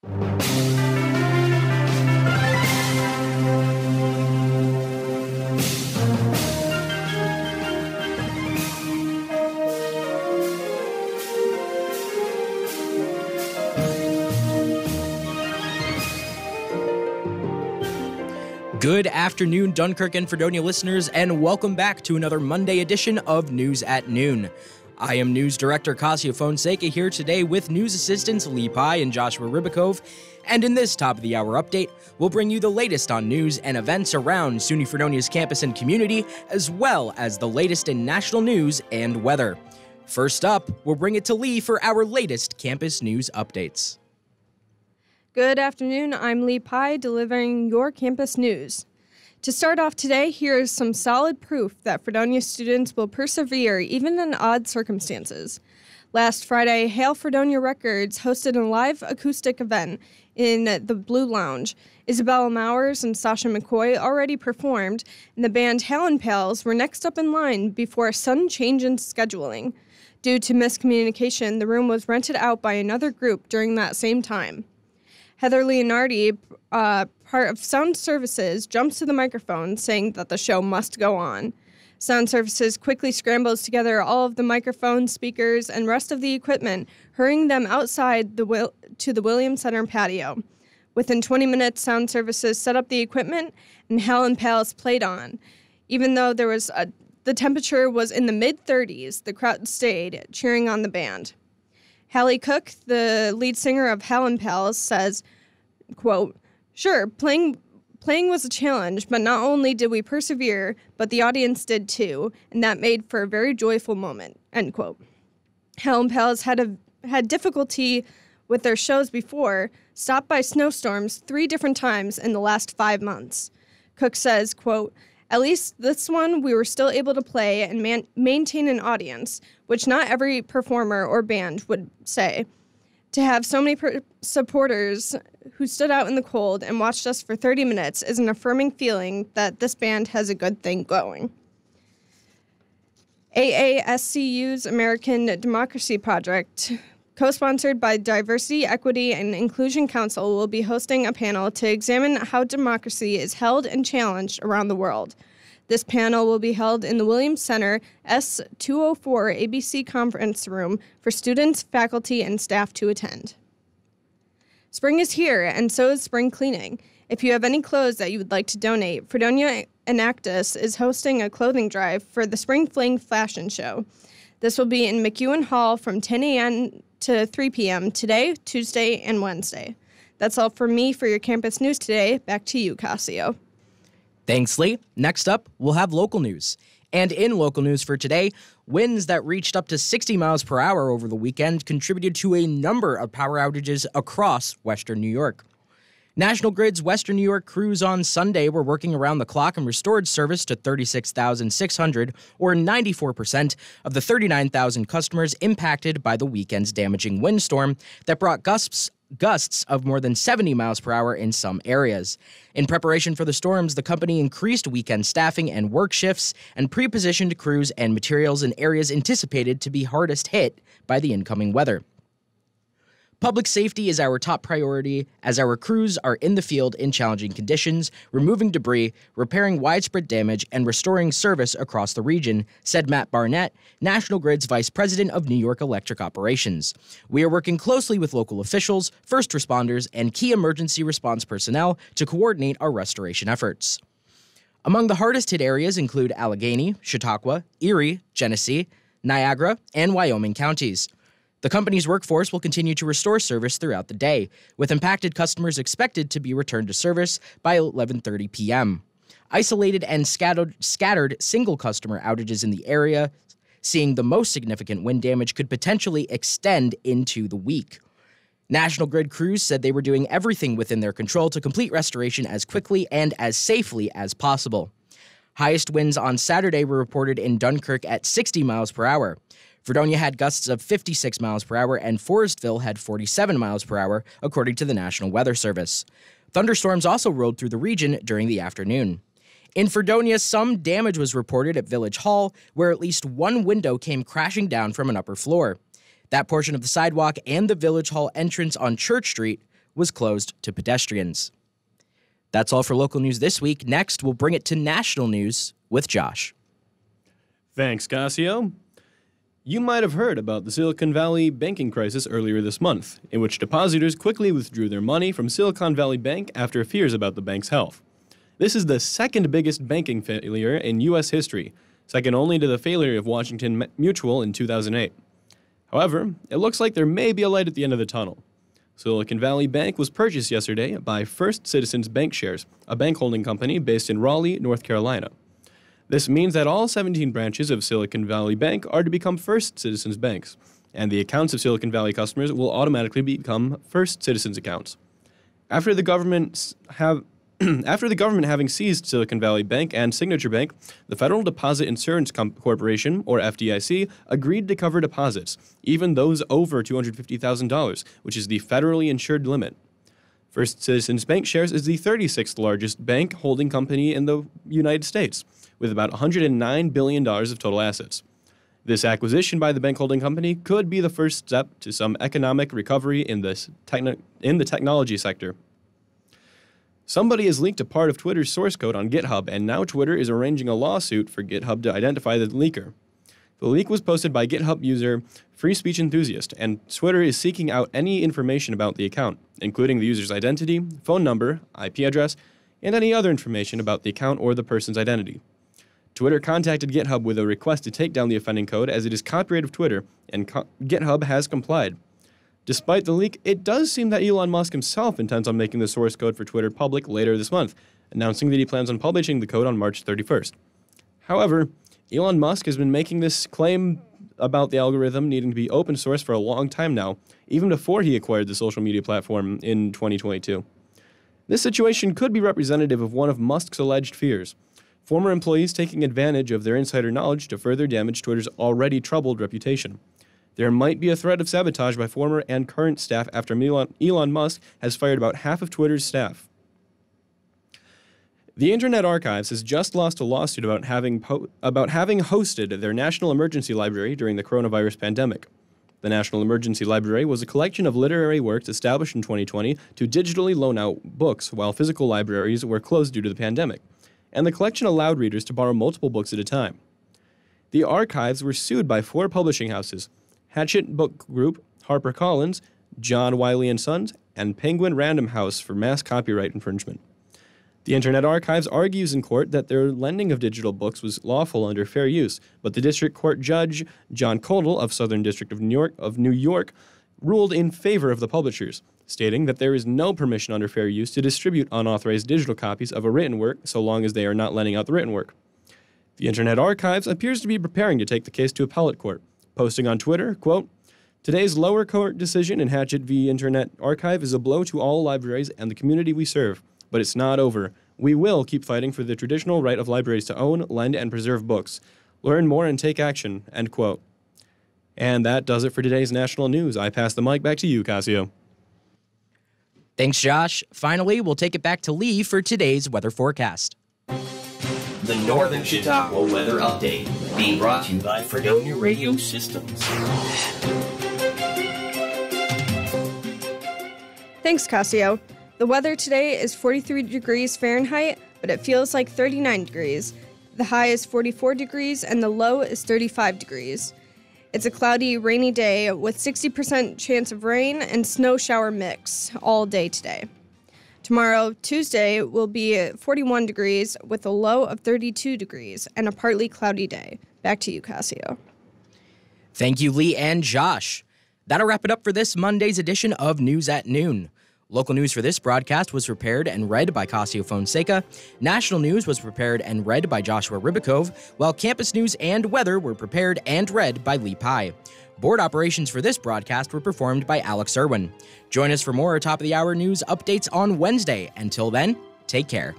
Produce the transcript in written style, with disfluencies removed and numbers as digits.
Good afternoon, Dunkirk and Fredonia listeners, and welcome back to another Monday edition of News at Noon. I am News Director Cascio Fonseca here today with news assistants Lee Pye and Joshua Ribakove, and in this top-of-the-hour update, we'll bring you the latest on news and events around SUNY Fredonia's campus and community, as well as the latest in national news and weather. First up, we'll bring it to Lee for our latest campus news updates. Good afternoon, I'm Lee Pye, delivering your campus news. To start off today, here is some solid proof that Fredonia students will persevere even in odd circumstances. Last Friday, Hail Fredonia Records hosted a live acoustic event in the Blue Lounge. Isabella Mowers and Sasha McCoy already performed, and the band Hal & Pals were next up in line before a sudden change in scheduling. Due to miscommunication, the room was rented out by another group during that same time. Heather Leonardi, part of Sound Services, jumps to the microphone saying that the show must go on. Sound Services quickly scrambles together all of the microphones, speakers, and rest of the equipment, hurrying them outside to the Williams Center patio. Within 20 minutes, Sound Services set up the equipment, and Hal & Pals played on. Even though the temperature was in the mid-30s, the crowd stayed, cheering on the band. Hallie Cook, the lead singer of Hal & Pals, says, quote, "Sure, playing was a challenge, but not only did we persevere, but the audience did too, and that made for a very joyful moment," end quote. Hal & Pals had difficulty with their shows before, stopped by snowstorms 3 different times in the last 5 months. Cook says, quote, "At least this one we were still able to play and maintain an audience, which not every performer or band would say. To have so many supporters who stood out in the cold and watched us for 30 minutes is an affirming feeling that this band has a good thing going." AASCU's American Democracy Project, co-sponsored by Diversity, Equity, and Inclusion Council, will be hosting a panel to examine how democracy is held and challenged around the world. This panel will be held in the Williams Center S204 ABC Conference Room for students, faculty, and staff to attend. Spring is here, and so is spring cleaning. If you have any clothes that you would like to donate, Fredonia Enactus is hosting a clothing drive for the Spring Fling Fashion Show. This will be in McEwen Hall from 10 a.m. to 3 p.m. today, Tuesday, and Wednesday. That's all from me for your campus news today. Back to you, Cascio. Thanks, Lee. Next up, we'll have local news. And in local news for today, winds that reached up to 60 miles per hour over the weekend contributed to a number of power outages across western New York. National Grid's Western New York crews on Sunday were working around the clock and restored service to 36,600, or 94% of the 39,000 customers impacted by the weekend's damaging windstorm that brought gusts of more than 70 miles per hour in some areas. In preparation for the storms, the company increased weekend staffing and work shifts and pre-positioned crews and materials in areas anticipated to be hardest hit by the incoming weather. Public safety is our top priority as our crews are in the field in challenging conditions, removing debris, repairing widespread damage, and restoring service across the region, said Matt Barnett, National Grid's Vice President of New York Electric Operations. We are working closely with local officials, first responders, and key emergency response personnel to coordinate our restoration efforts. Among the hardest hit areas include Allegheny, Chautauqua, Erie, Genesee, Niagara, and Wyoming counties. The company's workforce will continue to restore service throughout the day, with impacted customers expected to be returned to service by 11:30 p.m. Isolated and scattered single customer outages in the area, seeing the most significant wind damage, could potentially extend into the week. National Grid crews said they were doing everything within their control to complete restoration as quickly and as safely as possible. Highest winds on Saturday were reported in Dunkirk at 60 miles per hour. Fredonia had gusts of 56 miles per hour, and Forestville had 47 miles per hour, according to the National Weather Service. Thunderstorms also rolled through the region during the afternoon. In Fredonia, some damage was reported at Village Hall, where at least one window came crashing down from an upper floor. That portion of the sidewalk and the Village Hall entrance on Church Street was closed to pedestrians. That's all for local news this week. Next, we'll bring it to national news with Josh. Thanks, Cascio. You might have heard about the Silicon Valley banking crisis earlier this month, in which depositors quickly withdrew their money from Silicon Valley Bank after fears about the bank's health. This is the second biggest banking failure in U.S. history, second only to the failure of Washington Mutual in 2008. However, it looks like there may be a light at the end of the tunnel. Silicon Valley Bank was purchased yesterday by First Citizens Bancshares, a bank holding company based in Raleigh, North Carolina. This means that all 17 branches of Silicon Valley Bank are to become First Citizens banks, and the accounts of Silicon Valley customers will automatically become First Citizens accounts. After the government having seized Silicon Valley Bank and Signature Bank, the Federal Deposit Insurance Corporation, or FDIC, agreed to cover deposits, even those over $250,000, which is the federally insured limit. First Citizens Bancshares is the 36th largest bank holding company in the United States, with about $109 billion of total assets. This acquisition by the bank holding company could be the first step to some economic recovery in the technology sector. Somebody has leaked a part of Twitter's source code on GitHub, and now Twitter is arranging a lawsuit for GitHub to identify the leaker. The leak was posted by GitHub user Free Speech Enthusiast, and Twitter is seeking out any information about the account, including the user's identity, phone number, IP address, and any other information about the account or the person's identity. Twitter contacted GitHub with a request to take down the offending code as it is copyright of Twitter, and GitHub has complied. Despite the leak, it does seem that Elon Musk himself intends on making the source code for Twitter public later this month, announcing that he plans on publishing the code on March 31st. However, Elon Musk has been making this claim about the algorithm needing to be open source for a long time now, even before he acquired the social media platform in 2022. This situation could be representative of one of Musk's alleged fears: former employees taking advantage of their insider knowledge to further damage Twitter's already troubled reputation. There might be a threat of sabotage by former and current staff after Elon Musk has fired about half of Twitter's staff. The Internet Archives has just lost a lawsuit about having hosted their National Emergency Library during the coronavirus pandemic. The National Emergency Library was a collection of literary works established in 2020 to digitally loan out books while physical libraries were closed due to the pandemic, and the collection allowed readers to borrow multiple books at a time. The archives were sued by 4 publishing houses: Hachette Book Group, HarperCollins, John Wiley & Sons, and Penguin Random House for mass copyright infringement. The Internet Archives argues in court that their lending of digital books was lawful under fair use, but the district court judge, John Codell of Southern District of New York, ruled in favor of the publishers, stating that there is no permission under fair use to distribute unauthorized digital copies of a written work so long as they are not lending out the written work. The Internet Archives appears to be preparing to take the case to appellate court, posting on Twitter, quote, "Today's lower court decision in Hachette v. Internet Archive is a blow to all libraries and the community we serve, but it's not over. We will keep fighting for the traditional right of libraries to own, lend, and preserve books. Learn more and take action," end quote. And that does it for today's national news. I pass the mic back to you, Cascio. Thanks, Josh. Finally, we'll take it back to Lee for today's weather forecast. The Northern Chautauqua Weather Update, being brought to you by Fredonia Radio Systems. Thanks, Cascio. The weather today is 43 degrees Fahrenheit, but it feels like 39 degrees. The high is 44 degrees and the low is 35 degrees. It's a cloudy, rainy day with 60% chance of rain and snow shower mix all day today. Tomorrow, Tuesday, will be 41 degrees with a low of 32 degrees and a partly cloudy day. Back to you, Cascio. Thank you, Lee and Josh. That'll wrap it up for this Monday's edition of News at Noon. Local news for this broadcast was prepared and read by Cascio Fonseca. National news was prepared and read by Joshua Ribakove, while campus news and weather were prepared and read by Lee Pye. Board operations for this broadcast were performed by Alex Erwin. Join us for more top-of-the-hour news updates on Wednesday. Until then, take care.